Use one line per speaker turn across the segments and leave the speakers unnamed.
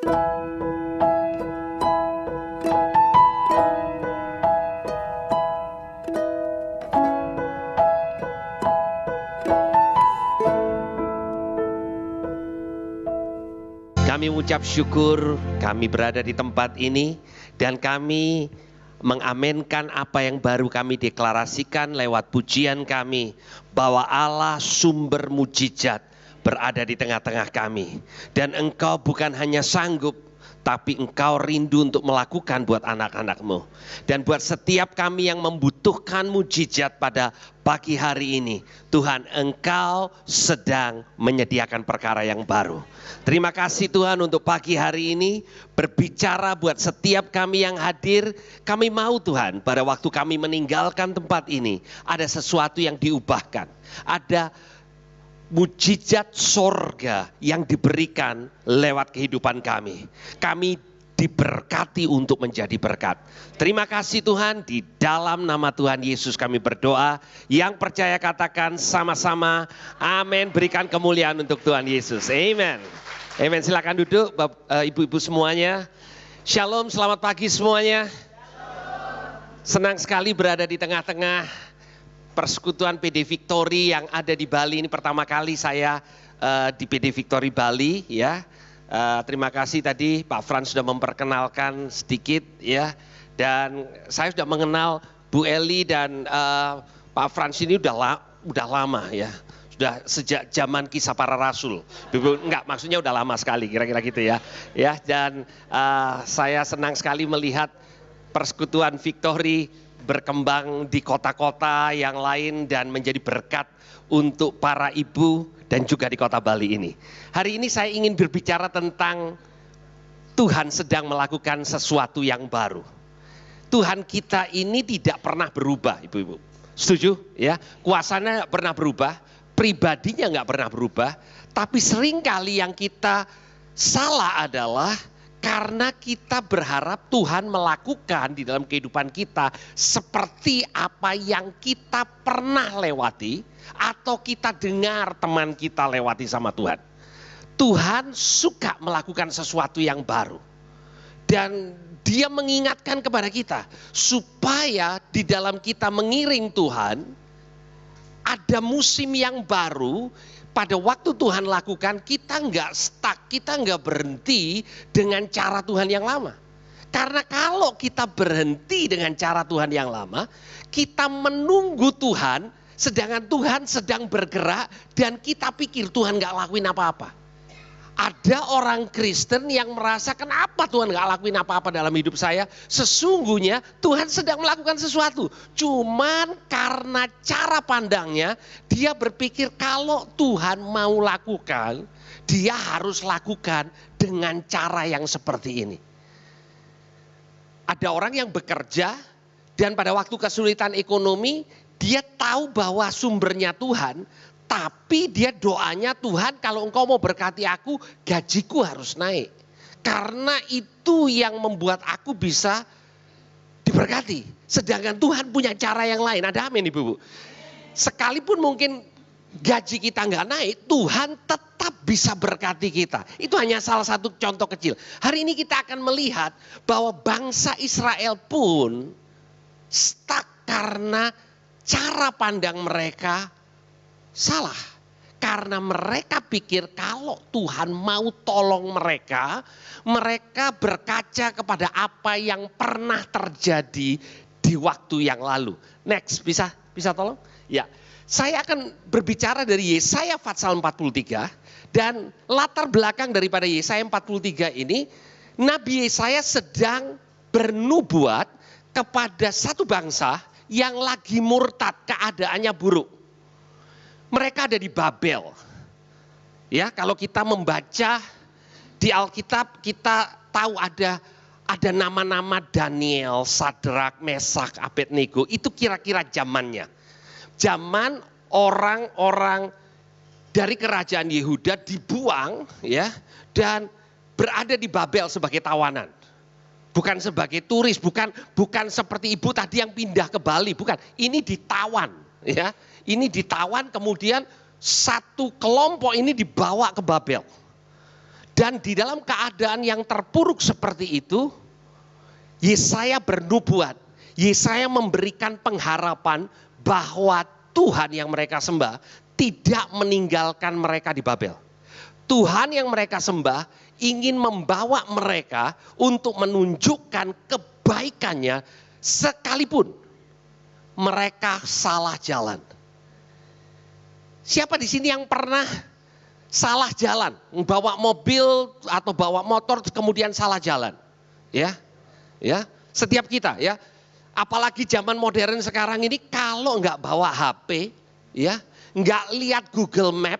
Kami mengucap syukur kami berada di tempat ini dan kami mengamenkan apa yang baru kami deklarasikan lewat pujian kami, bahwa Allah sumber mujizat berada di tengah-tengah kami. Dan Engkau bukan hanya sanggup, tapi Engkau rindu untuk melakukan buat anak-anak-Mu. Dan buat setiap kami yang membutuhkan mujizat pada pagi hari ini, Tuhan, Engkau sedang menyediakan perkara yang baru. Terima kasih Tuhan untuk pagi hari ini, berbicara buat setiap kami yang hadir. Kami mau Tuhan, pada waktu kami meninggalkan tempat ini, ada sesuatu yang diubahkan. Ada mujizat sorga yang diberikan lewat kehidupan kami. Kami diberkati untuk menjadi berkat. Terima kasih Tuhan, di dalam nama Tuhan Yesus kami berdoa. Yang percaya katakan sama-sama amin. Berikan kemuliaan untuk Tuhan Yesus. Amen. Amen. Silakan duduk ibu-ibu semuanya. Shalom, selamat pagi semuanya. Senang sekali berada di tengah-tengah persekutuan PD Victory yang ada di Bali. Ini pertama kali saya di PD Victory Bali ya. Terima kasih tadi Pak Frans sudah memperkenalkan sedikit ya. Dan saya sudah mengenal Bu Eli dan Pak Frans ini udah lama ya. Sudah sejak zaman Kisah Para Rasul. Enggak, maksudnya udah lama sekali kira-kira gitu ya. Ya, dan saya senang sekali melihat persekutuan Victory berkembang di kota-kota yang lain dan menjadi berkat untuk para ibu dan juga di kota Bali ini. Hari ini saya ingin berbicara tentang Tuhan sedang melakukan sesuatu yang baru. Tuhan kita ini tidak pernah berubah, ibu-ibu. Setuju? Ya, kuasanya nggak pernah berubah, pribadinya nggak pernah berubah. Tapi seringkali yang kita salah adalah karena kita berharap Tuhan melakukan di dalam kehidupan kita seperti apa yang kita pernah lewati atau kita dengar teman kita lewati sama Tuhan. Tuhan suka melakukan sesuatu yang baru. Dan Dia mengingatkan kepada kita supaya di dalam kita mengiring Tuhan, ada musim yang baru. Pada waktu Tuhan lakukan, kita nggak stuck, kita nggak berhenti dengan cara Tuhan yang lama. Karena kalau kita berhenti dengan cara Tuhan yang lama, kita menunggu Tuhan, sedangkan Tuhan sedang bergerak dan kita pikir Tuhan nggak lakuin apa-apa. Ada orang Kristen yang merasa kenapa Tuhan gak lakuin apa-apa dalam hidup saya. Sesungguhnya Tuhan sedang melakukan sesuatu. Cuman karena cara pandangnya dia berpikir kalau Tuhan mau lakukan, dia harus lakukan dengan cara yang seperti ini. Ada orang yang bekerja dan pada waktu kesulitan ekonomi dia tahu bahwa sumbernya Tuhan. Tapi dia doanya, Tuhan kalau engkau mau berkati aku, gajiku harus naik. Karena itu yang membuat aku bisa diberkati. Sedangkan Tuhan punya cara yang lain. Ada amin ibu-ibu. Sekalipun mungkin gaji kita nggak naik, Tuhan tetap bisa berkati kita. Itu hanya salah satu contoh kecil. Hari ini kita akan melihat bahwa bangsa Israel pun stuck karena cara pandang mereka salah. Karena mereka pikir kalau Tuhan mau tolong mereka, mereka berkaca kepada apa yang pernah terjadi di waktu yang lalu. Next, bisa tolong? Ya, saya akan berbicara dari Yesaya pasal 43 dan latar belakang daripada Yesaya 43 ini, Nabi Yesaya sedang bernubuat kepada satu bangsa yang lagi murtad, keadaannya buruk. Mereka ada di Babel. Ya, kalau kita membaca di Alkitab kita tahu ada nama-nama Daniel, Sadrak, Mesak, Abednego. Itu kira-kira zamannya. Zaman orang-orang dari kerajaan Yehuda dibuang ya dan berada di Babel sebagai tawanan. Bukan sebagai turis, bukan seperti ibu tadi yang pindah ke Bali, bukan. Ini ditawan ya. Ini ditawan kemudian satu kelompok ini dibawa ke Babel. Dan di dalam keadaan yang terpuruk seperti itu, Yesaya bernubuat. Yesaya memberikan pengharapan bahwa Tuhan yang mereka sembah tidak meninggalkan mereka di Babel. Tuhan yang mereka sembah ingin membawa mereka untuk menunjukkan kebaikannya sekalipun mereka salah jalan. Siapa di sini yang pernah salah jalan, bawa mobil atau bawa motor kemudian salah jalan? Ya, setiap kita ya. Apalagi zaman modern sekarang ini kalau nggak bawa HP, ya, nggak lihat Google Map,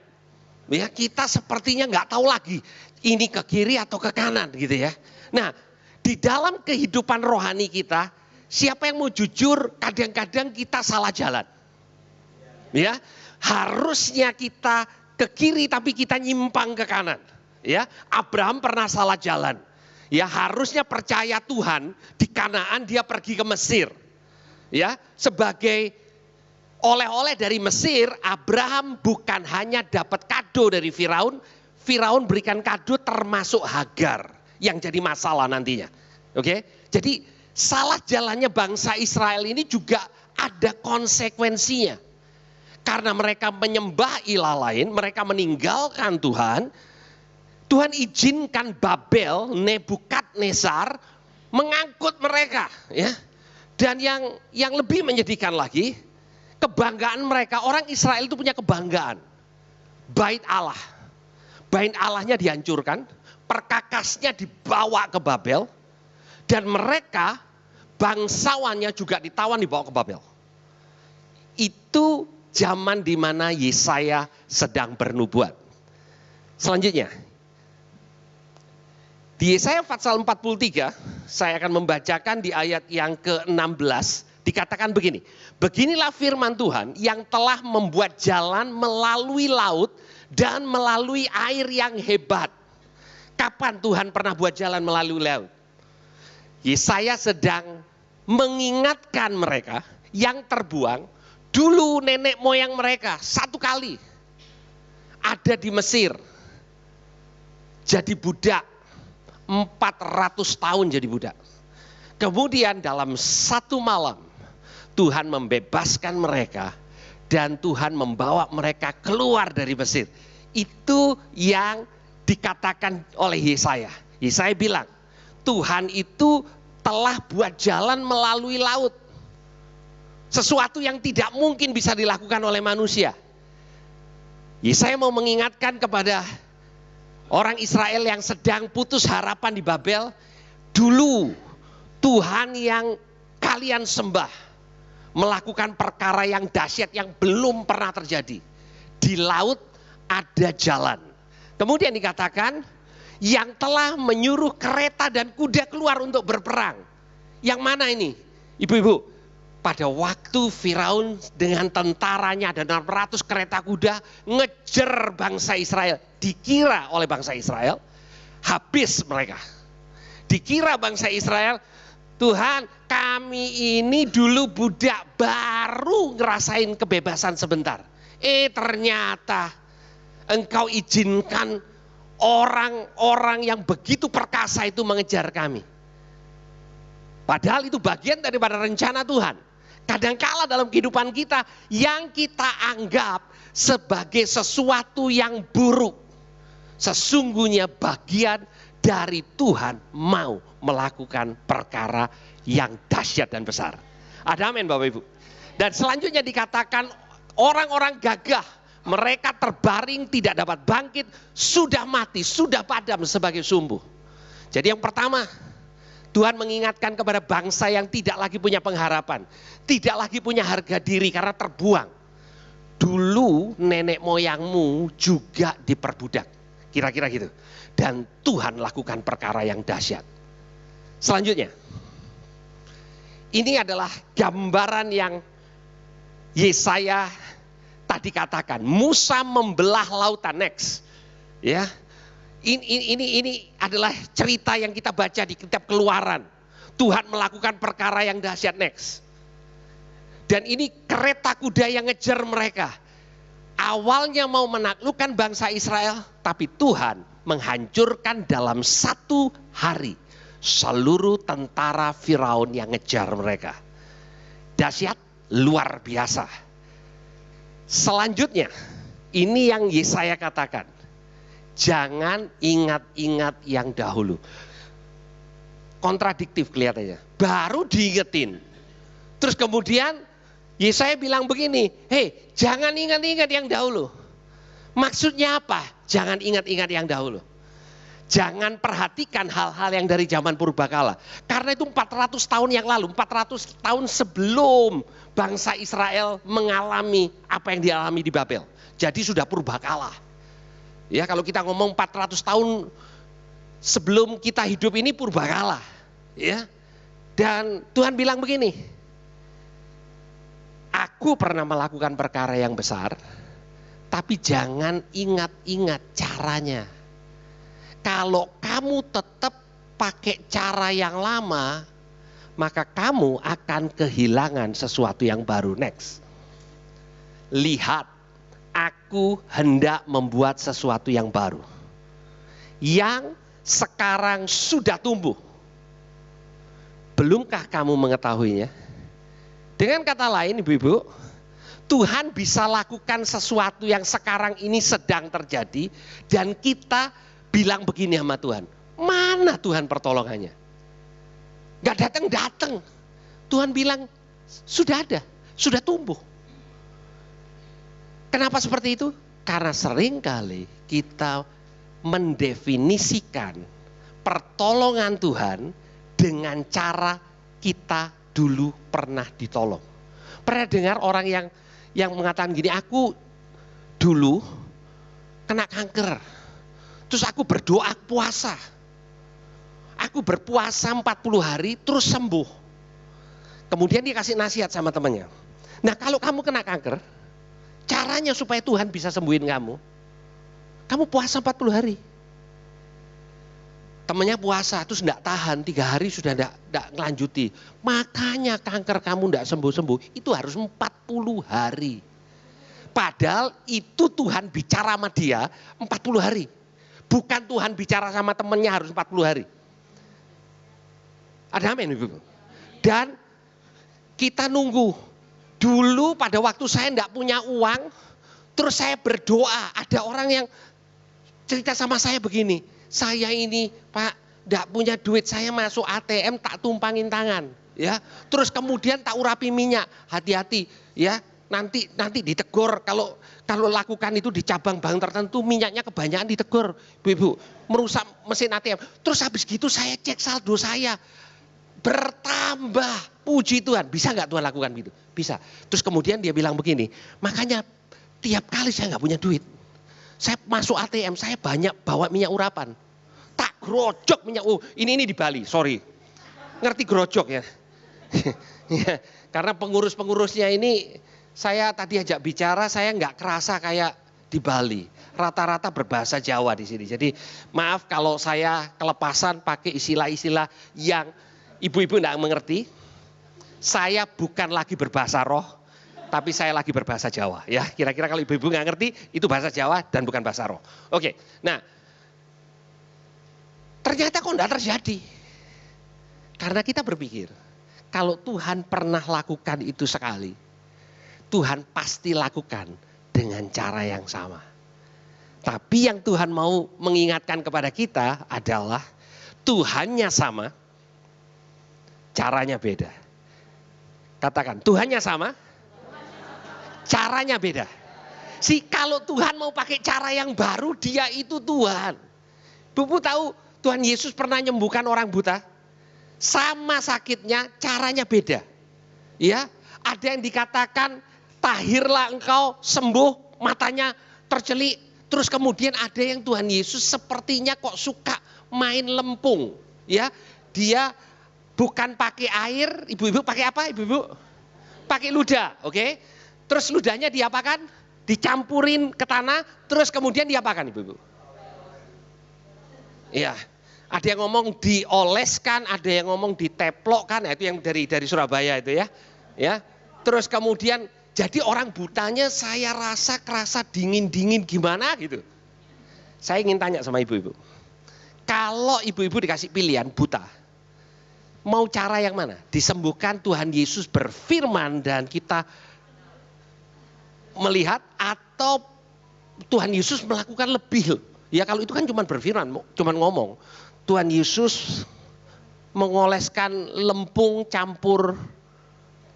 ya kita sepertinya nggak tahu lagi ini ke kiri atau ke kanan gitu ya. Nah, di dalam kehidupan rohani kita, siapa yang mau jujur, kadang-kadang kita salah jalan. Ya, harusnya kita ke kiri tapi kita nyimpang ke kanan. Ya, Abraham pernah salah jalan. Ya, harusnya percaya Tuhan, di Kanaan dia pergi ke Mesir. Ya, sebagai oleh-oleh dari Mesir, Abraham bukan hanya dapat kado dari Firaun, Firaun berikan kado termasuk Hagar yang jadi masalah nantinya. Oke? Jadi salah jalannya bangsa Israel ini juga ada konsekuensinya. Karena mereka menyembah ilah lain, mereka meninggalkan Tuhan. Tuhan izinkan Babel, Nebukadnezar mengangkut mereka, ya. Dan yang lebih menyedihkan lagi, kebanggaan mereka, orang Israel itu punya kebanggaan. Bait Allah. Bait Allahnya dihancurkan, perkakasnya dibawa ke Babel, dan mereka bangsawannya juga ditawan dibawa ke Babel. Itu zaman di mana Yesaya sedang bernubuat. Selanjutnya, di Yesaya pasal 43, saya akan membacakan di ayat yang ke-16, dikatakan begini. Beginilah firman Tuhan yang telah membuat jalan melalui laut dan melalui air yang hebat. Kapan Tuhan pernah buat jalan melalui laut? Yesaya sedang mengingatkan mereka yang terbuang. Dulu nenek moyang mereka satu kali ada di Mesir. Jadi budak, 400 tahun jadi budak. Kemudian dalam satu malam Tuhan membebaskan mereka dan Tuhan membawa mereka keluar dari Mesir. Itu yang dikatakan oleh Yesaya. Yesaya bilang, Tuhan itu telah buat jalan melalui laut. Sesuatu yang tidak mungkin bisa dilakukan oleh manusia. Yesaya mau mengingatkan kepada orang Israel yang sedang putus harapan di Babel. Dulu Tuhan yang kalian sembah melakukan perkara yang dahsyat yang belum pernah terjadi. Di laut ada jalan. Kemudian dikatakan yang telah menyuruh kereta dan kuda keluar untuk berperang. Yang mana ini? Ibu-ibu, pada waktu Firaun dengan tentaranya dan 600 kereta kuda ngejar bangsa Israel. Dikira oleh bangsa Israel habis mereka. Dikira bangsa Israel, Tuhan kami ini dulu budak baru ngerasain kebebasan sebentar. Ternyata Engkau izinkan orang-orang yang begitu perkasa itu mengejar kami. Padahal itu bagian daripada rencana Tuhan. Kadangkala dalam kehidupan kita yang kita anggap sebagai sesuatu yang buruk, sesungguhnya bagian dari Tuhan mau melakukan perkara yang dahsyat dan besar. Ada amin Bapak Ibu. Dan selanjutnya dikatakan orang-orang gagah, mereka terbaring tidak dapat bangkit, sudah mati, sudah padam sebagai sumbu. Jadi yang pertama, Tuhan mengingatkan kepada bangsa yang tidak lagi punya pengharapan, tidak lagi punya harga diri karena terbuang. Dulu nenek moyangmu juga diperbudak, kira-kira gitu. Dan Tuhan lakukan perkara yang dahsyat. Selanjutnya, ini adalah gambaran yang Yesaya tadi katakan. Musa membelah lautan, next. Ya. Ini adalah cerita yang kita baca di kitab Keluaran. Tuhan melakukan perkara yang dahsyat, next. Dan ini kereta kuda yang ngejar mereka. awalnya mau menaklukkan bangsa Israel, tapi Tuhan menghancurkan dalam 1 hari seluruh tentara Firaun yang ngejar mereka. Dahsyat, luar biasa. Selanjutnya, ini yang Yesaya katakan. Jangan ingat-ingat yang dahulu. Kontradiktif kelihatannya. Baru diingetin. Terus kemudian Yesaya bilang begini, hei, jangan ingat-ingat yang dahulu. Maksudnya apa? Jangan ingat-ingat yang dahulu. Jangan perhatikan hal-hal yang dari zaman purbakala. Karena itu 400 tahun yang lalu, 400 tahun sebelum bangsa Israel mengalami apa yang dialami di Babel. Jadi sudah purbakala. Ya, kalau kita ngomong 400 tahun sebelum kita hidup ini purbakala. Ya. Dan Tuhan bilang begini, aku pernah melakukan perkara yang besar, tapi jangan ingat-ingat caranya. Kalau kamu tetap pakai cara yang lama, maka kamu akan kehilangan sesuatu yang baru. Next. Lihat, aku hendak membuat sesuatu yang baru. Yang sekarang sudah tumbuh. Belumkah kamu mengetahuinya? Dengan kata lain, ibu-ibu, Tuhan bisa lakukan sesuatu yang sekarang ini sedang terjadi, dan kita bilang begini sama Tuhan, mana Tuhan pertolongannya? Gak datang-datang. Tuhan bilang, sudah ada, sudah tumbuh. Kenapa seperti itu? Karena seringkali kita mendefinisikan pertolongan Tuhan dengan cara kita dulu pernah ditolong. Pernah dengar orang yang mengatakan gini, aku dulu kena kanker. Terus aku berdoa puasa. Aku berpuasa 40 hari terus sembuh. Kemudian dia kasih nasihat sama temannya. Nah, kalau kamu kena kanker, caranya supaya Tuhan bisa sembuhin kamu puasa 40 hari. Temannya puasa terus enggak tahan, 3 hari sudah enggak ngelanjuti. Makanya kanker kamu enggak sembuh-sembuh, itu harus 40 hari. Padahal itu Tuhan bicara sama dia 40 hari. Bukan Tuhan bicara sama temannya harus 40 hari. Ada amin, Ibu? Dan kita nunggu. Dulu pada waktu saya enggak punya uang, terus saya berdoa. Ada orang yang cerita sama saya begini, saya ini Pak enggak punya duit, saya masuk ATM tak tumpangin tangan. Ya, terus kemudian tak urapi minyak, hati-hati ya. Nanti ditegur kalau lakukan itu di cabang bank tertentu minyaknya kebanyakan ditegur, ibu merusak mesin ATM. Terus habis gitu saya cek saldo saya bertambah, puji Tuhan. Bisa nggak Tuhan lakukan gitu? Bisa. Terus kemudian dia bilang begini, makanya tiap kali saya nggak punya duit, saya masuk ATM, saya banyak bawa minyak urapan, tak grojok minyak. Ini di Bali, sorry, ngerti grojok ya? Karena pengurus-pengurusnya ini. Saya tadi ajak bicara, saya nggak kerasa kayak di Bali. Rata-rata berbahasa Jawa di sini. Jadi maaf kalau saya kelepasan pakai istilah-istilah yang ibu-ibu nggak mengerti. Saya bukan lagi berbahasa roh, tapi saya lagi berbahasa Jawa. Ya, kira-kira kalau ibu-ibu nggak ngerti, itu bahasa Jawa dan bukan bahasa roh. Oke, nah ternyata kok nggak terjadi. Karena kita berpikir, kalau Tuhan pernah lakukan itu sekali, Tuhan pasti lakukan dengan cara yang sama. Tapi yang Tuhan mau mengingatkan kepada kita adalah Tuhannya sama, caranya beda. Katakan, Tuhannya sama, caranya beda. Kalau Tuhan mau pakai cara yang baru, dia itu Tuhan. Ibu tahu Tuhan Yesus pernah menyembuhkan orang buta? Sama sakitnya, caranya beda. Ya, ada yang dikatakan tahirlah engkau, sembuh, matanya tercelik. Terus kemudian ada yang Tuhan Yesus sepertinya kok suka main lempung. Ya, dia bukan pakai air, ibu-ibu pakai apa ibu-ibu? Pakai ludah, oke? Terus ludahnya diapakan? Dicampurin ke tanah, terus kemudian diapakan ibu-ibu? Iya, ada yang ngomong dioleskan, ada yang ngomong diteplokkan, itu yang dari Surabaya itu ya. Ya, terus kemudian Jadi orang butanya saya rasa kerasa dingin-dingin gimana gitu. Saya ingin tanya sama ibu-ibu. Kalau ibu-ibu dikasih pilihan buta, mau cara yang mana? Disembuhkan Tuhan Yesus berfirman dan kita melihat, atau Tuhan Yesus melakukan lebih. Ya kalau itu kan cuma berfirman, cuma ngomong. Tuhan Yesus mengoleskan lempung campur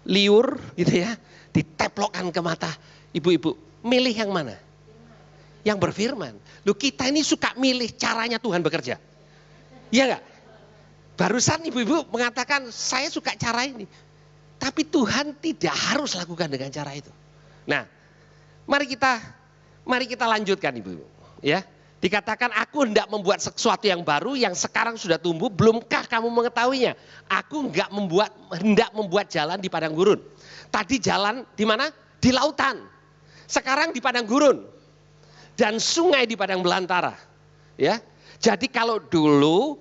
liur gitu ya, diteplokkan ke mata. Ibu-ibu, milih yang mana? Yang berfirman. Loh, kita ini suka milih caranya Tuhan bekerja. Iya enggak? Barusan ibu-ibu mengatakan saya suka cara ini. Tapi Tuhan tidak harus lakukan dengan cara itu. Nah, mari kita lanjutkan ibu-ibu. Ya, dikatakan aku hendak membuat sesuatu yang baru yang sekarang sudah tumbuh, belumkah kamu mengetahuinya? Aku hendak membuat jalan di padang gurun. Tadi jalan di mana? Di lautan. Sekarang di padang gurun. Dan sungai di padang belantara. Ya. Jadi kalau dulu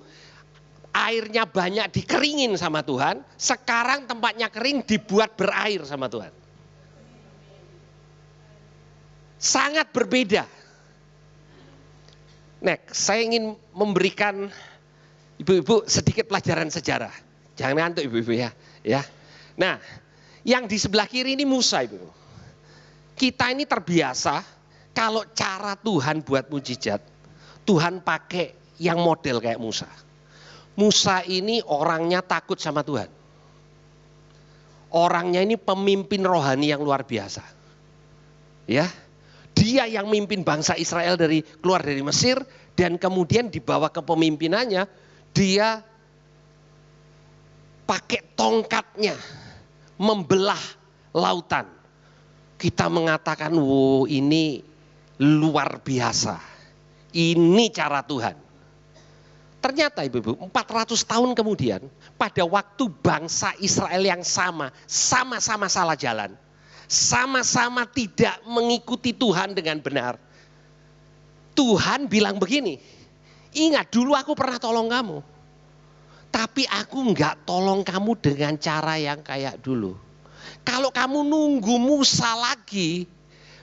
airnya banyak dikeringin sama Tuhan, sekarang tempatnya kering dibuat berair sama Tuhan. Sangat berbeda. Next, saya ingin memberikan ibu-ibu sedikit pelajaran sejarah. Jangan ngantuk ibu-ibu ya. Nah, yang di sebelah kiri ini Musa ibu. Kita ini terbiasa kalau cara Tuhan buat mujizat, Tuhan pakai yang model kayak Musa. Musa ini orangnya takut sama Tuhan. Orangnya ini pemimpin rohani yang luar biasa. Ya, dia yang mimpin bangsa Israel keluar dari Mesir dan kemudian dibawa ke pemimpinannya, dia pakai tongkatnya membelah lautan. Kita mengatakan, wow ini luar biasa. Ini cara Tuhan. Ternyata ibu-ibu 400 tahun kemudian pada waktu bangsa Israel yang sama-sama salah jalan. Sama-sama tidak mengikuti Tuhan dengan benar. Tuhan bilang begini, ingat dulu aku pernah tolong kamu. Tapi aku enggak tolong kamu dengan cara yang kayak dulu. Kalau kamu nunggu Musa lagi,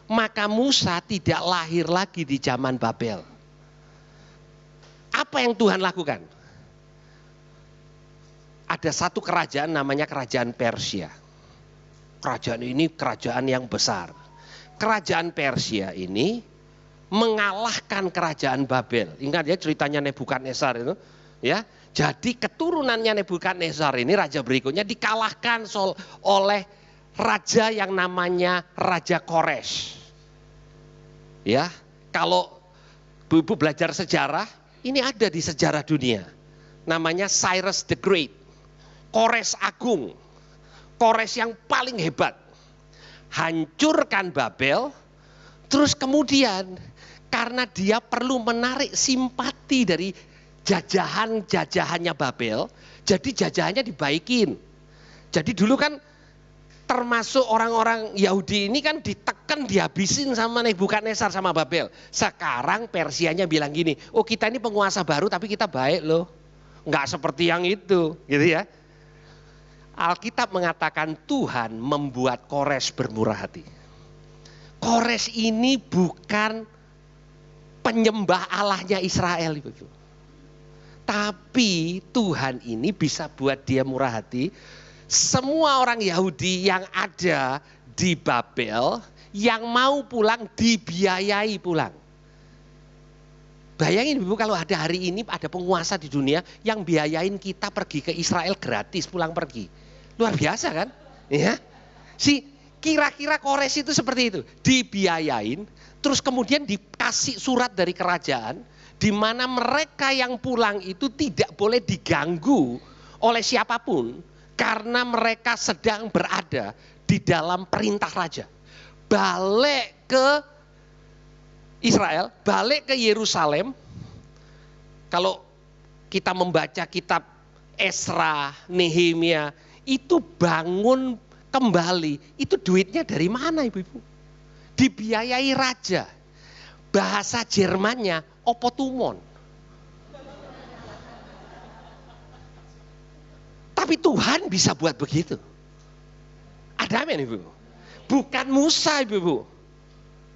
maka Musa tidak lahir lagi di zaman Babel. Apa yang Tuhan lakukan? Ada satu kerajaan namanya kerajaan Persia. Kerajaan ini kerajaan yang besar. Kerajaan Persia ini mengalahkan kerajaan Babel. Ingat ya ceritanya Nebukadnezar itu, ya. Jadi keturunannya Nebukadnezar ini raja berikutnya dikalahkan oleh raja yang namanya Raja Kores. Ya, kalau ibu belajar sejarah, ini ada di sejarah dunia. Namanya Cyrus the Great. Kores Agung. Kores yang paling hebat. Hancurkan Babel. Terus kemudian karena dia perlu menarik simpati dari jajahannya Babel. Jadi jajahannya dibaikin. Jadi dulu kan termasuk orang-orang Yahudi ini kan ditekan, dihabisin sama Nebukadnezar sama Babel. Sekarang Persianya bilang gini, oh kita ini penguasa baru tapi kita baik loh. Enggak seperti yang itu, gitu ya. Alkitab mengatakan Tuhan membuat Kores bermurah hati. Kores ini bukan penyembah Allahnya Israel, Ibu. Tapi Tuhan ini bisa buat dia murah hati. Semua orang Yahudi yang ada di Babel yang mau pulang dibiayai pulang. Bayangin Ibu kalau ada hari ini ada penguasa di dunia yang biayain kita pergi ke Israel gratis pulang pergi. Luar biasa kan? Ya. Kira-kira Kores itu seperti itu. Dibiayain terus kemudian dikasih surat dari kerajaan di mana mereka yang pulang itu tidak boleh diganggu oleh siapapun. Karena mereka sedang berada di dalam perintah raja. Balik ke Israel, balik ke Yerusalem. Kalau kita membaca kitab Esra, Nehemia, itu bangun kembali. Itu duitnya dari mana ibu-ibu? Dibiayai raja. Bahasa Jermannya opotumon. Tapi Tuhan bisa buat begitu. Ada amin ibu. Bukan Musa ibu-ibu,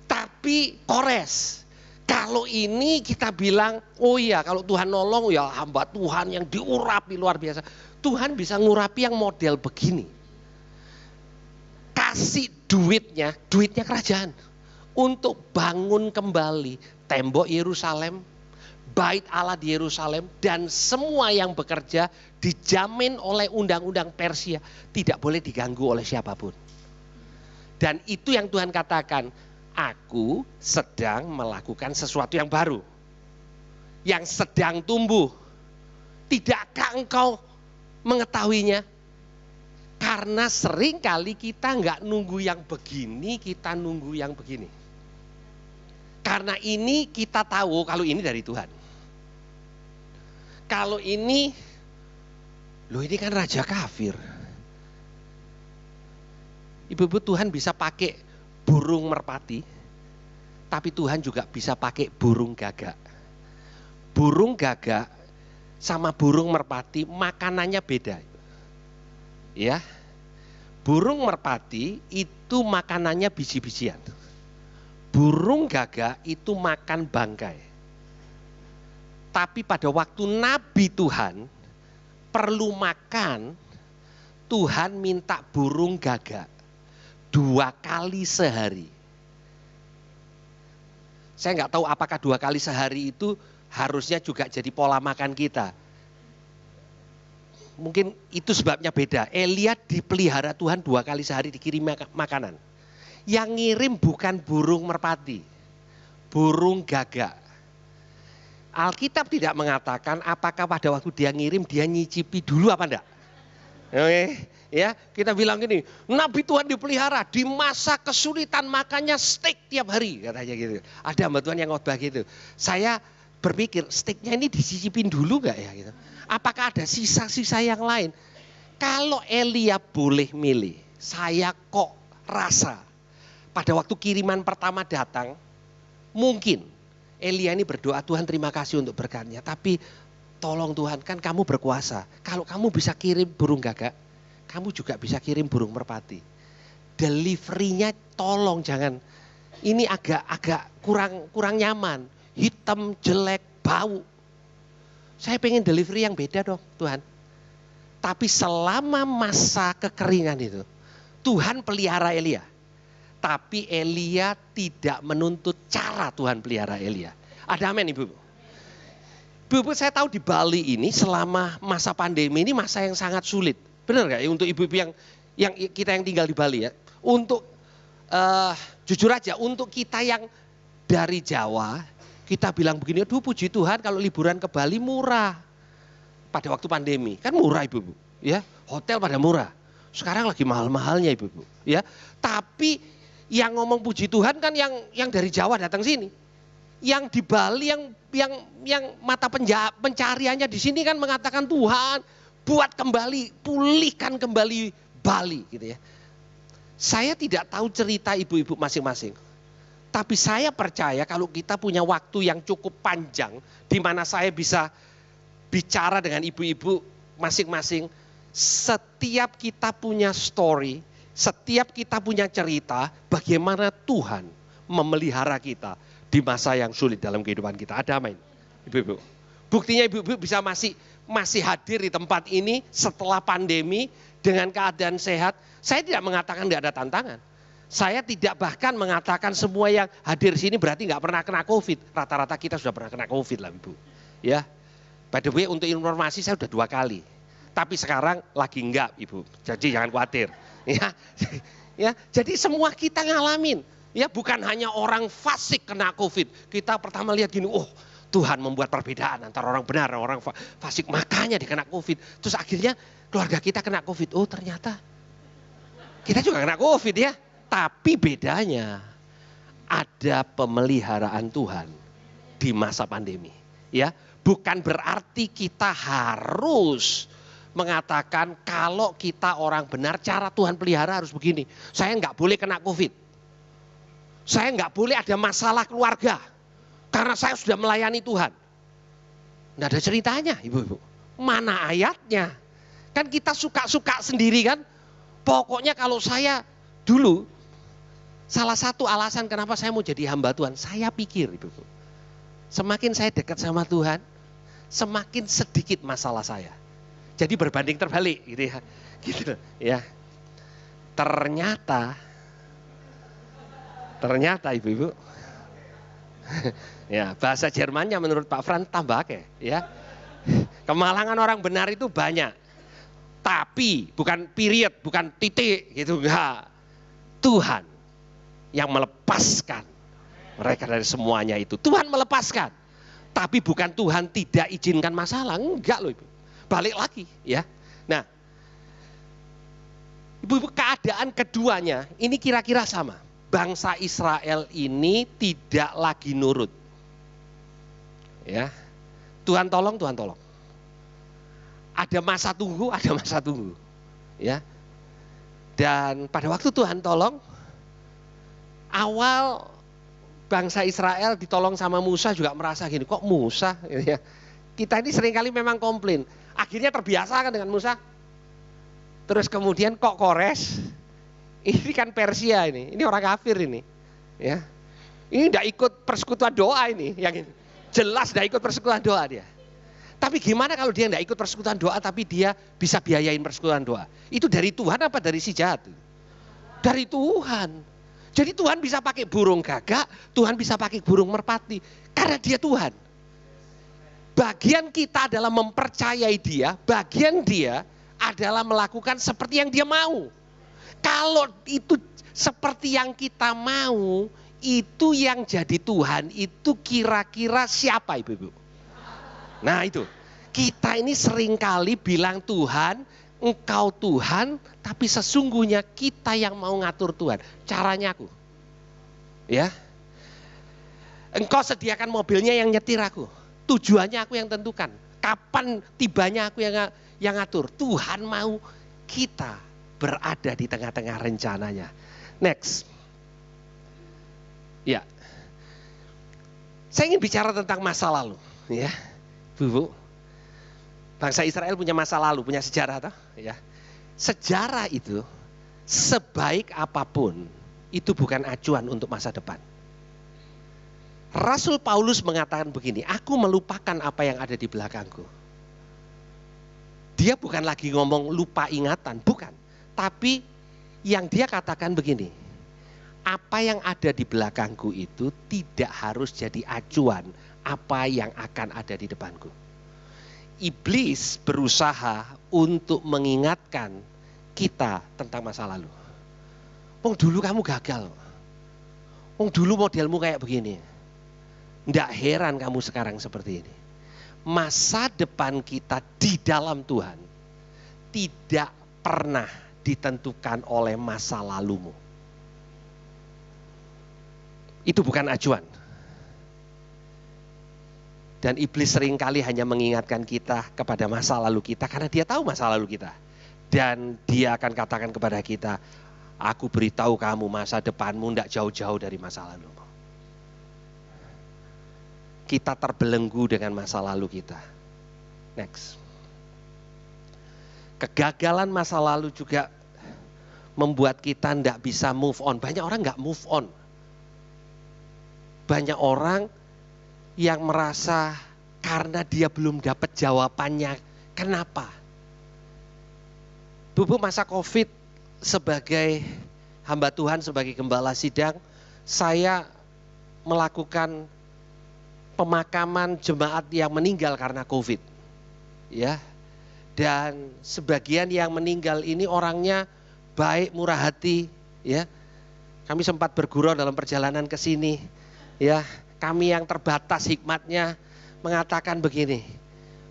tapi Kores. Kalau ini kita bilang, oh iya kalau Tuhan nolong ya hamba Tuhan yang diurapi luar biasa. Tuhan bisa ngurapi yang model begini. Kasih duitnya kerajaan. Untuk bangun kembali tembok Yerusalem, bait Allah di Yerusalem, dan semua yang bekerja dijamin oleh undang-undang Persia. Tidak boleh diganggu oleh siapapun. Dan itu yang Tuhan katakan, aku sedang melakukan sesuatu yang baru. Yang sedang tumbuh. Tidakkah engkau mengetahuinya? Karena sering kali kita nggak nunggu yang begini, kita nunggu yang begini. Karena ini kita tahu kalau ini dari Tuhan. Kalau ini, loh ini kan raja kafir. Ibu-ibu, Tuhan bisa pakai burung merpati, tapi Tuhan juga bisa pakai burung gagak. Burung gagak sama burung merpati makanannya beda. Ya, burung merpati itu makanannya biji-bijian. Burung gagak itu makan bangkai. Tapi pada waktu Nabi Tuhan perlu makan, Tuhan minta burung gagak 2 kali sehari. Saya nggak tahu apakah 2 kali sehari itu harusnya juga jadi pola makan kita. Mungkin itu sebabnya beda. Elia dipelihara Tuhan 2 kali sehari dikirim makanan. Yang ngirim bukan burung merpati, burung gagak. Alkitab tidak mengatakan apakah pada waktu dia ngirim dia nyicipi dulu apa enggak. Oke, ya kita bilang gini, Nabi Tuhan dipelihara di masa kesulitan makannya steak tiap hari katanya gitu. Ada hamba Tuhan yang khotbah gitu. Saya berpikir steaknya ini dicicipin dulu enggak ya gitu. Apakah ada sisa-sisa yang lain? Kalau Elia boleh milih, saya kok rasa pada waktu kiriman pertama datang, mungkin Elia ini berdoa, Tuhan terima kasih untuk berkatnya. Tapi tolong Tuhan, kan kamu berkuasa. Kalau kamu bisa kirim burung gagak, kamu juga bisa kirim burung merpati. Deliverynya tolong jangan, ini agak kurang nyaman. Hitam, jelek, bau. Saya pengen delivery yang beda dong Tuhan. Tapi selama masa kekeringan itu, Tuhan pelihara Elia. Tapi Elia tidak menuntut cara Tuhan pelihara Elia. Ada amin ibu-ibu? Ibu-ibu, saya tahu di Bali ini selama masa pandemi ini masa yang sangat sulit. Benar gak ya untuk ibu-ibu yang kita yang tinggal di Bali ya. Untuk jujur aja untuk kita yang dari Jawa, kita bilang begini, aduh puji Tuhan kalau liburan ke Bali murah. Pada waktu pandemi, kan murah ibu-ibu. Ya, hotel pada murah. Sekarang lagi mahal-mahalnya ibu-ibu. Ya, tapi yang ngomong puji Tuhan kan yang dari Jawa datang sini. Yang di Bali yang mata pencariannya di sini kan mengatakan Tuhan buat kembali, pulihkan kembali Bali gitu ya. Saya tidak tahu cerita ibu-ibu masing-masing. Tapi saya percaya kalau kita punya waktu yang cukup panjang di mana saya bisa bicara dengan ibu-ibu masing-masing, setiap kita punya story, setiap kita punya cerita bagaimana Tuhan memelihara kita di masa yang sulit dalam kehidupan kita. Ada amin, ibu-ibu. Buktinya ibu-ibu bisa masih hadir di tempat ini setelah pandemi dengan keadaan sehat. Saya tidak mengatakan tidak ada tantangan. Saya tidak bahkan mengatakan semua yang hadir sini berarti nggak pernah kena COVID. Rata-rata kita sudah pernah kena COVID lah ibu. Ya, by the way untuk informasi saya sudah 2 kali. Tapi sekarang lagi enggak ibu. Jadi jangan khawatir. Ya, jadi semua kita ngalamin. Ya, bukan hanya orang fasik kena COVID. Kita pertama lihat gini, oh Tuhan membuat perbedaan antara orang benar dan orang fasik. Makanya dia kena COVID. Terus akhirnya keluarga kita kena COVID. Oh ternyata kita juga kena COVID ya. Tapi bedanya ada pemeliharaan Tuhan di masa pandemi. Ya, bukan berarti kita harus mengatakan kalau kita orang benar cara Tuhan pelihara harus begini. Saya nggak boleh kena COVID. Saya nggak boleh ada masalah keluarga. Karena saya sudah melayani Tuhan. Nggak ada ceritanya ibu-ibu. Mana ayatnya? Kan kita suka-suka sendiri kan. Pokoknya kalau saya dulu Salah satu alasan kenapa saya mau jadi hamba Tuhan, saya pikir Ibu, semakin saya dekat sama Tuhan, semakin sedikit masalah saya. Jadi berbanding terbalik gitu ya. Gitu ya. Ternyata Ibu-ibu, ya bahasa Jermannya menurut Pak Frans tambah ya. Kemalangan orang benar itu banyak. Tapi bukan period, bukan titik gitu enggak. Tuhan yang melepaskan mereka dari semuanya itu. Tuhan melepaskan. Tapi bukan Tuhan tidak izinkan masalah, enggak loh Ibu. Balik lagi ya. Nah, Ibu, keadaan keduanya ini kira-kira sama. Bangsa Israel ini tidak lagi nurut. Ya. Tuhan tolong, Tuhan tolong. Ada masa tunggu, ya. Dan pada waktu Tuhan tolong, awal bangsa Israel ditolong sama Musa juga merasa gini, kok Musa? Ya. Kita ini seringkali memang komplain. Akhirnya terbiasa kan dengan Musa. Terus kemudian kok Kores? Ini kan Persia ini orang kafir ini. Ya. Ini tidak ikut persekutuan doa ini. Yang ini. Jelas tidak ikut persekutuan doa dia. Tapi gimana kalau dia tidak ikut persekutuan doa tapi dia bisa biayain persekutuan doa? Itu dari Tuhan apa dari si jahat? Dari Tuhan. Jadi Tuhan bisa pakai burung gagak, Tuhan bisa pakai burung merpati. Karena dia Tuhan. Bagian kita adalah mempercayai dia, bagian dia adalah melakukan seperti yang dia mau. Kalau itu seperti yang kita mau, itu yang jadi Tuhan, itu kira-kira siapa Ibu-ibu? Nah itu, kita ini seringkali bilang Tuhan, Engkau Tuhan, tapi sesungguhnya kita yang mau ngatur Tuhan. Caranya aku. Ya. Engkau sediakan mobilnya yang nyetir aku. Tujuannya aku yang tentukan. Kapan tibanya aku yang ngatur. Tuhan mau kita berada di tengah-tengah rencananya. Next. Ya. Saya ingin bicara tentang masa lalu. Ya. Bu. Bangsa Israel punya masa lalu, punya sejarah toh, ya. Sejarah itu sebaik apapun itu bukan acuan untuk masa depan. Rasul Paulus mengatakan begini, aku melupakan apa yang ada di belakangku. Dia bukan lagi ngomong lupa ingatan, bukan. Tapi yang dia katakan begini, apa yang ada di belakangku itu tidak harus jadi acuan apa yang akan ada di depanku. Iblis berusaha untuk mengingatkan kita tentang masa lalu. Wong dulu kamu gagal. Wong dulu modelmu kayak begini. Nggak heran kamu sekarang seperti ini. Masa depan kita di dalam Tuhan tidak pernah ditentukan oleh masa lalumu. Itu bukan acuan. Dan iblis seringkali hanya mengingatkan kita kepada masa lalu kita karena dia tahu masa lalu kita. Dan dia akan katakan kepada kita, aku beritahu kamu masa depanmu tidak jauh-jauh dari masa lalu. Kita terbelenggu dengan masa lalu kita. Next. Kegagalan masa lalu juga membuat kita tidak bisa move on. Banyak orang nggak move on. Banyak orang yang merasa karena dia belum dapat jawabannya, kenapa? Bu, masa COVID sebagai hamba Tuhan, sebagai gembala sidang, saya melakukan pemakaman jemaat yang meninggal karena COVID. Ya. Dan sebagian yang meninggal ini orangnya baik, murah hati, ya. Kami sempat bergurau dalam perjalanan ke sini, ya. Kami yang terbatas hikmatnya mengatakan begini,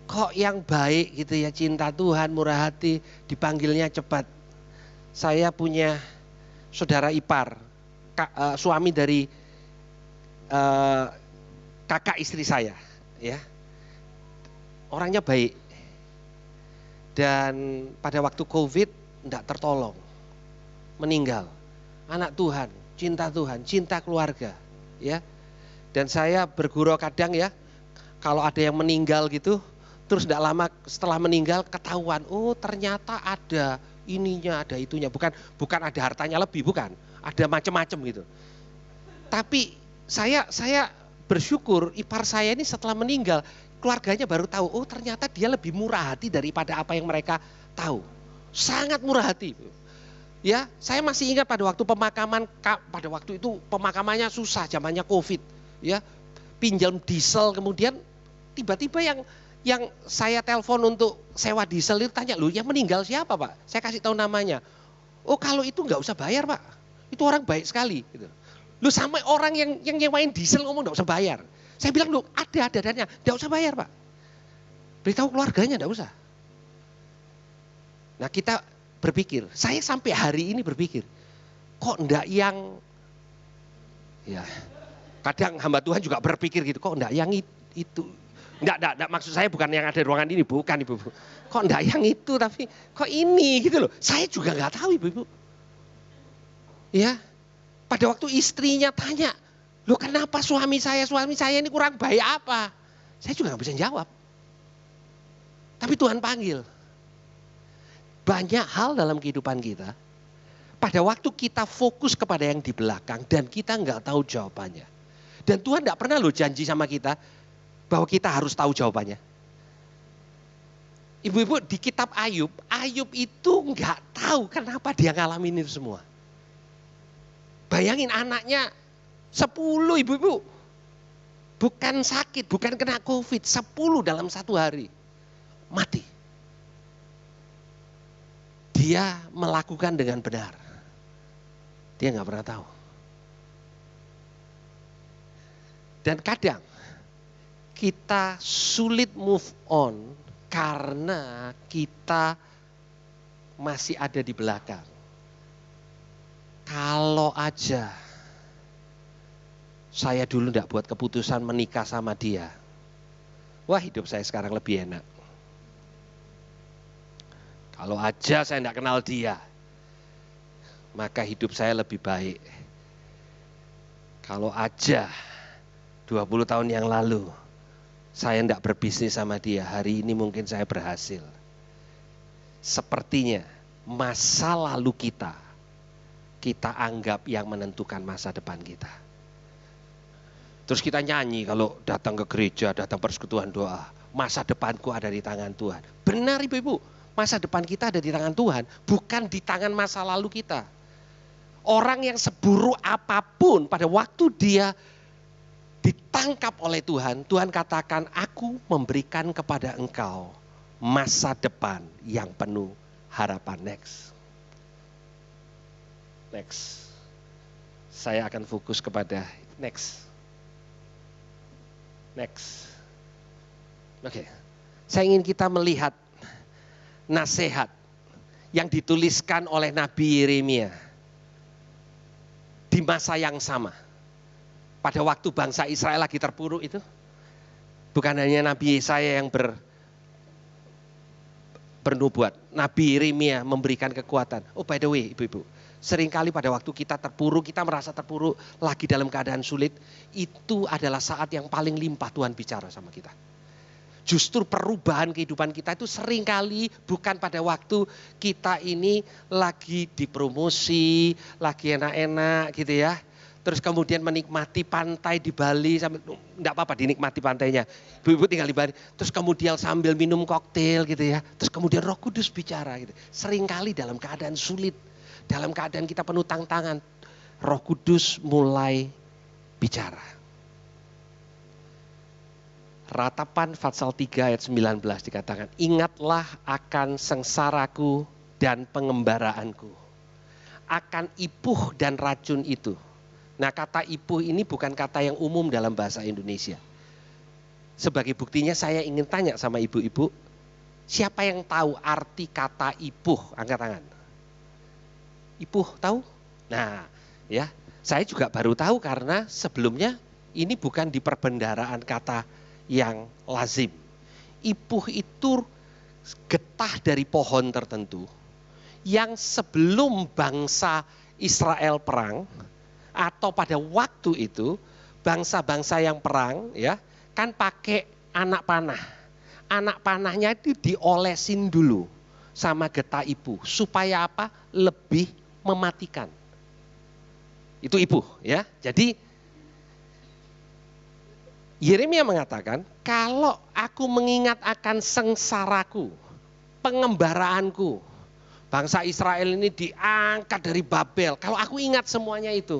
kok yang baik gitu ya, cinta Tuhan, murah hati, dipanggilnya cepat. Saya punya saudara ipar, suami dari kakak istri saya, ya. Orangnya baik. Dan pada waktu COVID tidak tertolong, meninggal. Anak Tuhan, cinta keluarga, ya. Dan saya bergurau kadang ya, kalau ada yang meninggal gitu, terus tidak lama setelah meninggal ketahuan, oh ternyata ada ininya, ada itunya. Bukan ada hartanya lebih, bukan. ada macam-macam gitu. Tapi saya bersyukur ipar saya ini setelah meninggal, keluarganya baru tahu, oh ternyata dia lebih murah hati daripada apa yang mereka tahu. Sangat murah hati. Ya, saya masih ingat pada waktu pemakaman, pada waktu itu pemakamannya susah, zamannya COVID. Ya, pinjam diesel, kemudian tiba-tiba yang saya telepon untuk sewa diesel itu tanya, loh yang meninggal siapa Pak? Saya kasih tahu namanya. Oh kalau itu nggak usah bayar Pak, itu orang baik sekali. Gitu. Loh sampai orang yang nyewain diesel ngomong nggak usah bayar. Saya bilang loh ada dadanya, nggak usah bayar Pak. Beritahu keluarganya nggak usah. Nah kita berpikir, saya sampai hari ini berpikir, kok enggak yang, ya kadang hamba Tuhan juga berpikir gitu, kok enggak yang itu. Enggak, maksud saya bukan yang ada di ruangan ini, bukan Ibu. Kok enggak yang itu, tapi kok ini gitu loh. Saya juga enggak tahu Ibu. Ya, pada waktu istrinya tanya, loh kenapa suami saya ini kurang baik apa? Saya juga enggak bisa jawab. Tapi Tuhan panggil. Banyak hal dalam kehidupan kita, pada waktu kita fokus kepada yang di belakang dan kita enggak tahu jawabannya. Dan Tuhan enggak pernah loh janji sama kita, bahwa kita harus tahu jawabannya. Ibu-ibu di kitab Ayub itu nggak tahu kenapa dia ngalamin itu semua. Bayangin anaknya 10 ibu-ibu. Bukan sakit, bukan kena COVID, 10 dalam satu hari. Mati. Dia melakukan dengan benar. Dia nggak pernah tahu. Dan kadang kita sulit move on karena kita masih ada di belakang. Kalau aja saya dulu tidak buat keputusan menikah sama dia, wah hidup saya sekarang lebih enak. Kalau aja saya tidak kenal dia, maka hidup saya lebih baik. Kalau aja 20 tahun yang lalu saya tidak berbisnis sama dia, hari ini mungkin saya berhasil. Sepertinya masa lalu kita anggap yang menentukan masa depan kita. Terus kita nyanyi kalau datang ke gereja, datang persekutuan doa, masa depanku ada di tangan Tuhan. Benar ibu-ibu, masa depan kita ada di tangan Tuhan, bukan di tangan masa lalu kita. Orang yang seburuk apapun pada waktu dia ditangkap oleh Tuhan, Tuhan katakan, aku memberikan kepada engkau masa depan yang penuh harapan. Next. Saya akan fokus kepada next. Oke. Saya ingin kita melihat nasihat yang dituliskan oleh Nabi Yeremia di masa yang sama. Pada waktu bangsa Israel lagi terpuruk itu, bukan hanya Nabi Yesaya yang bernubuat, Nabi Yeremia memberikan kekuatan. Oh by the way ibu-ibu, seringkali pada waktu kita terpuruk, kita merasa terpuruk, lagi dalam keadaan sulit, itu adalah saat yang paling limpah Tuhan bicara sama kita. Justru perubahan kehidupan kita itu seringkali bukan pada waktu kita ini lagi dipromosi, lagi enak-enak gitu ya. Terus kemudian menikmati pantai di Bali, enggak apa-apa dinikmati pantainya. Ibu-ibu tinggal di Bali, terus kemudian sambil minum koktail gitu ya. Terus kemudian Roh Kudus bicara gitu. Seringkali dalam keadaan sulit, dalam keadaan kita penuh tantangan, Roh Kudus mulai bicara. Ratapan Fatsal 3 ayat 19 dikatakan, ingatlah akan sengsaraku dan pengembaraanku, akan ipuh dan racun itu. Nah kata ipuh ini bukan kata yang umum dalam bahasa Indonesia. Sebagai buktinya saya ingin tanya sama ibu-ibu, siapa yang tahu arti kata ipuh? Angkat tangan. Ipuh tahu? Nah ya, saya juga baru tahu karena sebelumnya ini bukan di perbendaharaan kata yang lazim. Ipuh itu getah dari pohon tertentu yang sebelum bangsa Israel perang, atau pada waktu itu bangsa-bangsa yang perang ya kan pakai anak panah. Anak panahnya itu diolesin dulu sama getah ipuh supaya apa? Lebih mematikan. Itu ibu, ya. Jadi Yeremia mengatakan, kalau aku mengingat akan sengsaraku, pengembaraanku, bangsa Israel ini diangkat dari Babel. Kalau aku ingat semuanya itu,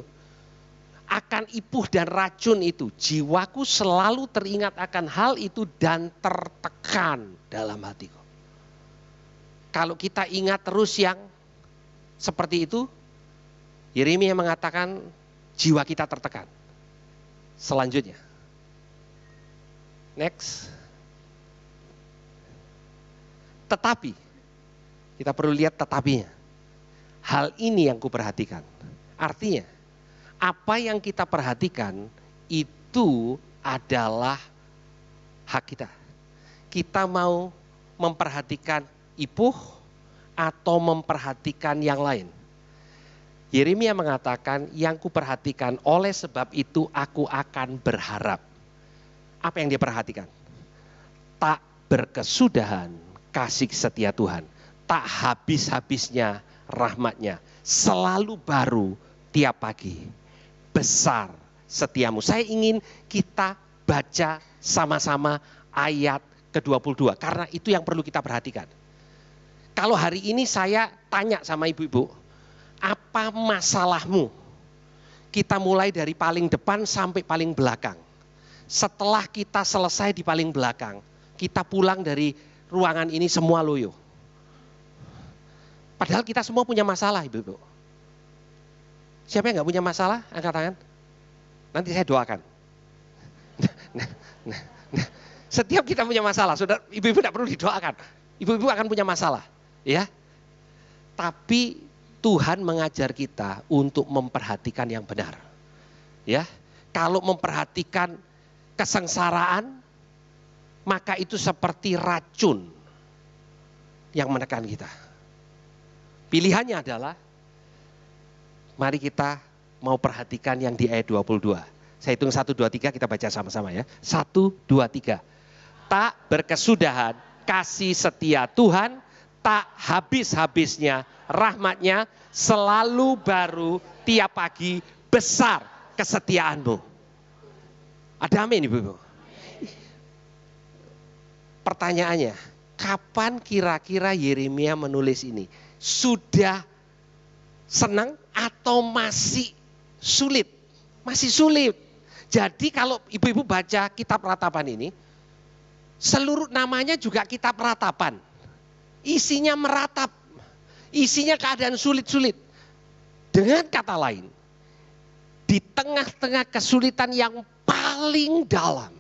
akan ipuh dan racun itu, jiwaku selalu teringat akan hal itu dan tertekan dalam hatiku. Kalau kita ingat terus yang seperti itu, Yeremia mengatakan jiwa kita tertekan. Selanjutnya. Next. Tetapi, kita perlu lihat tetapinya. Hal ini yang kuperhatikan. Artinya, apa yang kita perhatikan itu adalah hak kita. Kita mau memperhatikan ipuh atau memperhatikan yang lain. Yeremia mengatakan, yang kuperhatikan, oleh sebab itu aku akan berharap. Apa yang dia perhatikan? Tak berkesudahan kasih setia Tuhan. Tak habis-habisnya rahmatnya. Selalu baru tiap pagi. Besar setiamu. Saya ingin kita baca sama-sama ayat ke-22. Karena itu yang perlu kita perhatikan. Kalau hari ini saya tanya sama ibu-ibu, apa masalahmu? Kita mulai dari paling depan sampai paling belakang. Setelah kita selesai di paling belakang, kita pulang dari ruangan ini semua loyo. Padahal kita semua punya masalah, ibu-ibu. Siapa yang gak punya masalah? Angkat tangan. Nanti saya doakan. Setiap kita punya masalah, saudara, ibu-ibu tidak perlu didoakan. Ibu-ibu akan punya masalah, ya. Tapi Tuhan mengajar kita untuk memperhatikan yang benar. Ya. Kalau memperhatikan kesengsaraan, maka itu seperti racun yang menekan kita. Pilihannya adalah, mari kita mau perhatikan yang di ayat 22. Saya hitung 1, 2, 3, kita baca sama-sama ya. 1, 2, 3. Tak berkesudahan kasih setia Tuhan, tak habis-habisnya rahmatnya, selalu baru tiap pagi, besar kesetiaanmu. Ada amin ibu-ibu? Pertanyaannya, kapan kira-kira Yeremia menulis ini? Sudah senang atau masih sulit? Masih sulit. Jadi kalau ibu-ibu baca kitab ratapan ini, seluruh namanya juga kitab ratapan. Isinya meratap. Isinya keadaan sulit-sulit. Dengan kata lain, di tengah-tengah kesulitan yang paling dalam,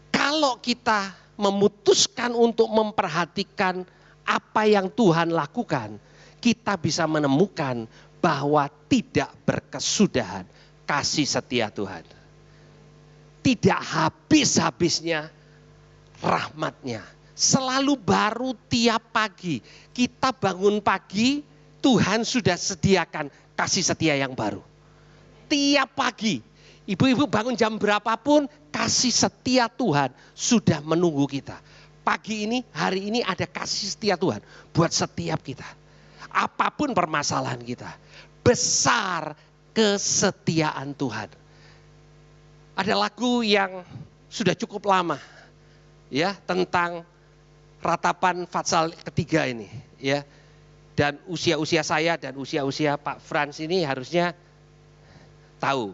kalau kita memutuskan untuk memperhatikan apa yang Tuhan lakukan, kita bisa menemukan bahwa tidak berkesudahan kasih setia Tuhan. Tidak habis-habisnya rahmatnya. Selalu baru tiap pagi. Kita bangun pagi, Tuhan sudah sediakan kasih setia yang baru. Tiap pagi. Ibu-ibu bangun jam berapapun, kasih setia Tuhan sudah menunggu kita. Pagi ini, hari ini ada kasih setia Tuhan buat setiap kita. Apapun permasalahan kita, besar kesetiaan Tuhan. Ada lagu yang sudah cukup lama, ya, tentang ratapan Fatsal ketiga ini, ya. Dan usia-usia saya dan usia-usia Pak Frans ini harusnya tahu.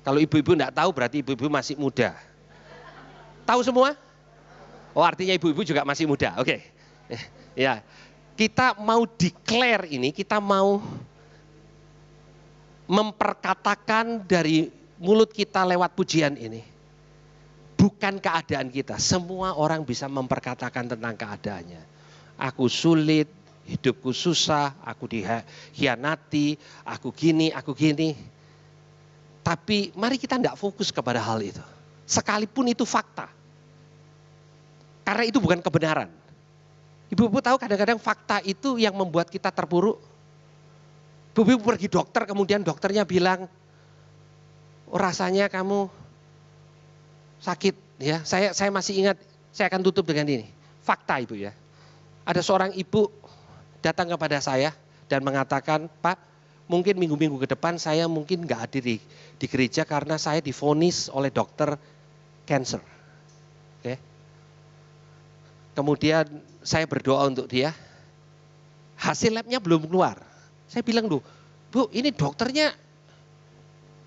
Kalau ibu-ibu enggak tahu berarti ibu-ibu masih muda. Tahu semua? Oh, artinya ibu-ibu juga masih muda. Oke. Ya. Kita mau declare ini, kita mau memperkatakan dari mulut kita lewat pujian ini. Bukan keadaan kita. Semua orang bisa memperkatakan tentang keadaannya. Aku sulit, hidupku susah, aku dikhianati, aku gini, aku gini. Tapi mari kita tidak fokus kepada hal itu. Sekalipun itu fakta. Karena itu bukan kebenaran. Ibu-ibu tahu kadang-kadang fakta itu yang membuat kita terpuruk. Ibu-ibu pergi dokter, kemudian dokternya bilang, oh, rasanya kamu sakit. Ya, saya masih ingat, saya akan tutup dengan ini. Fakta ibu ya. Ada seorang ibu datang kepada saya dan mengatakan, Pak, mungkin minggu-minggu ke depan saya mungkin nggak hadir di gereja karena saya divonis oleh dokter cancer. Oke. Kemudian saya berdoa untuk dia. Hasil labnya belum keluar. Saya bilang, Bu, ini dokternya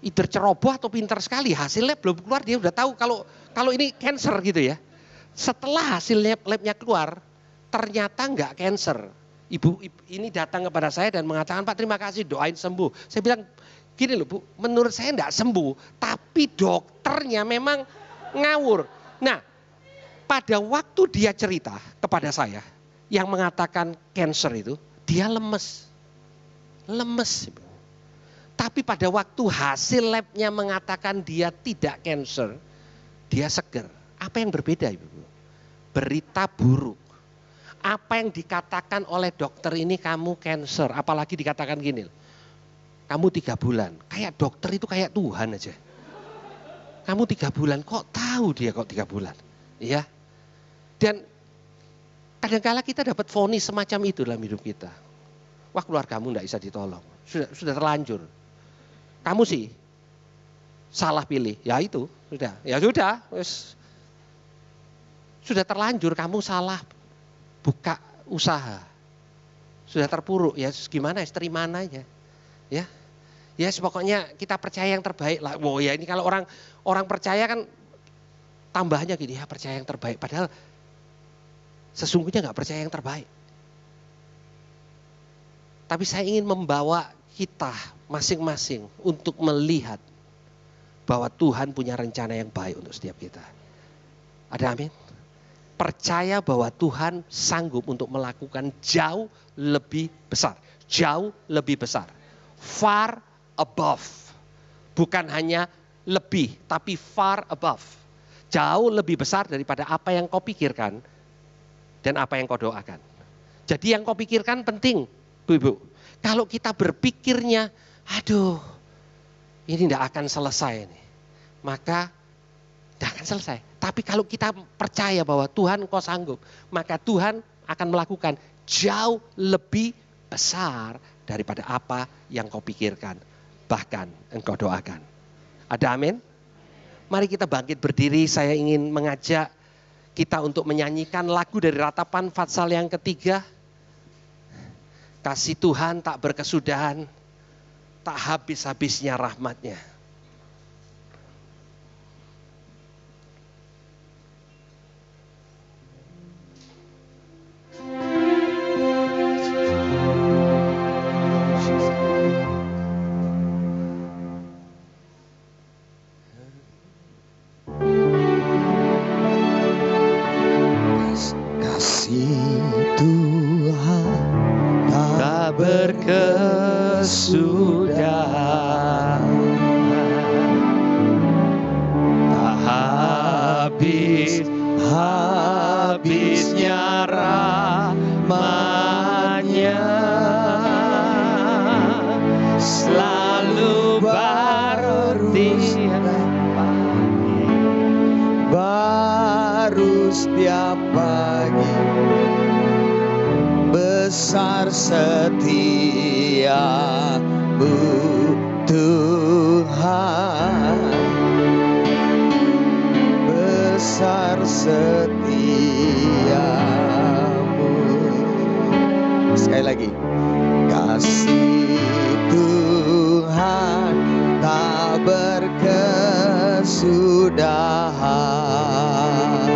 either ceroboh atau pintar sekali. Hasil lab belum keluar, dia udah tahu kalau ini cancer gitu ya. Setelah hasil labnya keluar, ternyata nggak cancer. Ibu ini datang kepada saya dan mengatakan, Pak terima kasih doain sembuh. Saya bilang, gini loh Bu, menurut saya enggak sembuh, tapi dokternya memang ngawur. Nah, pada waktu dia cerita kepada saya, yang mengatakan cancer itu, dia lemes. Tapi pada waktu hasil labnya mengatakan dia tidak cancer, dia seger. Apa yang berbeda Ibu? Berita buruk. Apa yang dikatakan oleh dokter ini kamu cancer, apalagi dikatakan gini, kamu 3 bulan, kayak dokter itu kayak Tuhan aja. Kamu 3 bulan, kok tahu dia kok 3 bulan, ya? Dan kadang-kala kita dapat vonis semacam itu dalam hidup kita. Wah keluargamu enggak bisa ditolong, sudah terlanjur. Kamu sih salah pilih, ya itu sudah, sudah terlanjur kamu salah. Buka usaha, sudah terpuruk ya gimana terima aja ya pokoknya kita percaya yang terbaik lah. Wow ya ini kalau orang percaya kan tambahnya gini ya percaya yang terbaik, padahal sesungguhnya nggak percaya yang terbaik. Tapi saya ingin membawa kita masing-masing untuk melihat bahwa Tuhan punya rencana yang baik untuk setiap kita. Ada amin? Percaya bahwa Tuhan sanggup untuk melakukan jauh lebih besar. Jauh lebih besar. Far above. Bukan hanya lebih, tapi far above. Jauh lebih besar daripada apa yang kau pikirkan dan apa yang kau doakan. Jadi yang kau pikirkan penting, Bu-ibu. Kalau kita berpikirnya, aduh ini tidak akan selesai nih. Maka tidak akan selesai. Tapi kalau kita percaya bahwa Tuhan engkau sanggup, maka Tuhan akan melakukan jauh lebih besar daripada apa yang kau pikirkan, bahkan engkau doakan. Ada amin? Mari kita bangkit berdiri, saya ingin mengajak kita untuk menyanyikan lagu dari Ratapan Fatsal yang ketiga. Kasih Tuhan tak berkesudahan, tak habis-habisnya rahmat-Nya.
Berkesudahan, tak habis-habisnya rahmat-Nya, selalu baru setiap pagi, besar setia-Mu Tuhan, besar setia-Mu. Sekali lagi, kasih Tuhan tak berkesudahan,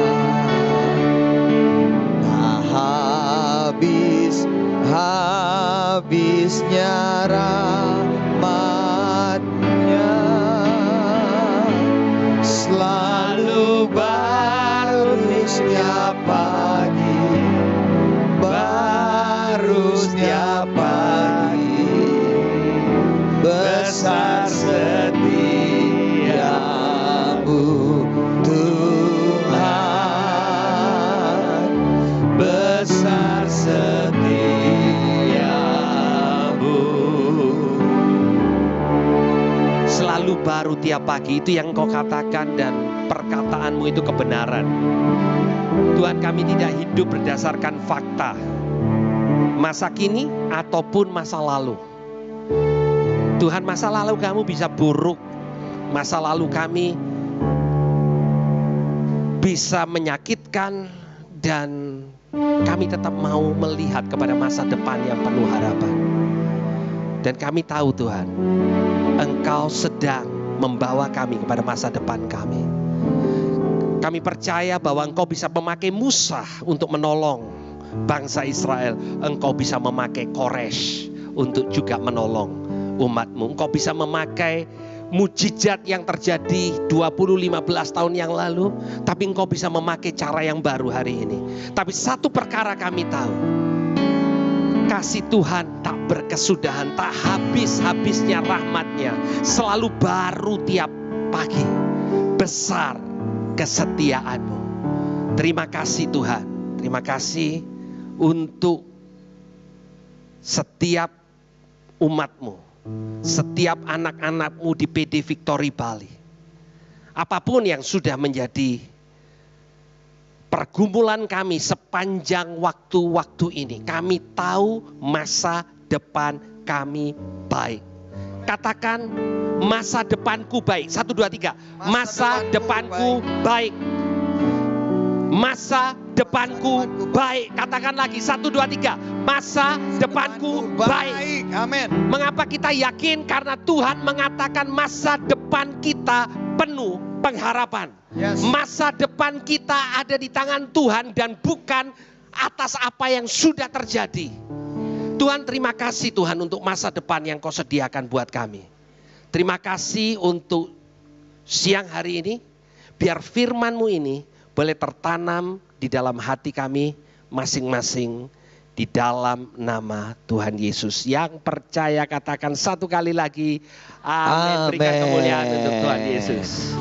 tak habisnya rahmat-Nya, selalu baru setiap pagi, baru setiap pagi, besar setia-Mu Tuhan, besar setia-Mu.
Selalu baru tiap pagi, itu yang kau katakan dan perkataanmu itu kebenaran. Tuhan, kami tidak hidup berdasarkan fakta masa kini ataupun masa lalu. Tuhan, masa lalu kami bisa buruk, masa lalu kami bisa menyakitkan, dan kami tetap mau melihat kepada masa depan yang penuh harapan. Dan kami tahu Tuhan, Engkau sedang membawa kami kepada masa depan kami. Kami percaya bahwa Engkau bisa memakai Musa untuk menolong bangsa Israel. Engkau bisa memakai Koresh untuk juga menolong umat-Mu. Engkau bisa memakai mujizat yang terjadi 20-15 tahun yang lalu, tapi Engkau bisa memakai cara yang baru hari ini. Tapi satu perkara kami tahu, kasih Tuhan tak berkesudahan, tak habis-habisnya rahmat-Nya, selalu baru tiap pagi. Besar kesetiaan-Mu. Terima kasih Tuhan, terima kasih untuk setiap umat-Mu, setiap anak-anak-Mu di PD Victory Bali. Apapun yang sudah menjadi pergumulan kami sepanjang waktu-waktu ini, kami tahu masa depan kami baik. Katakan, masa depanku baik. 1, 2, 3. Masa depanku baik. Masa depanku baik. Katakan lagi, 1, 2, 3. Masa depanku baik.
Amin.
Mengapa kita yakin? Karena Tuhan mengatakan masa depan kita penuh pengharapan.
Yes.
Masa depan kita ada di tangan Tuhan dan bukan atas apa yang sudah terjadi. Tuhan, terima kasih Tuhan untuk masa depan yang Kau sediakan buat kami. Terima kasih untuk siang hari ini. Biar firman-Mu ini boleh tertanam di dalam hati kami masing-masing. Di dalam nama Tuhan Yesus. Yang percaya katakan satu kali lagi. Amin. Berikan kemuliaan untuk Tuhan Yesus.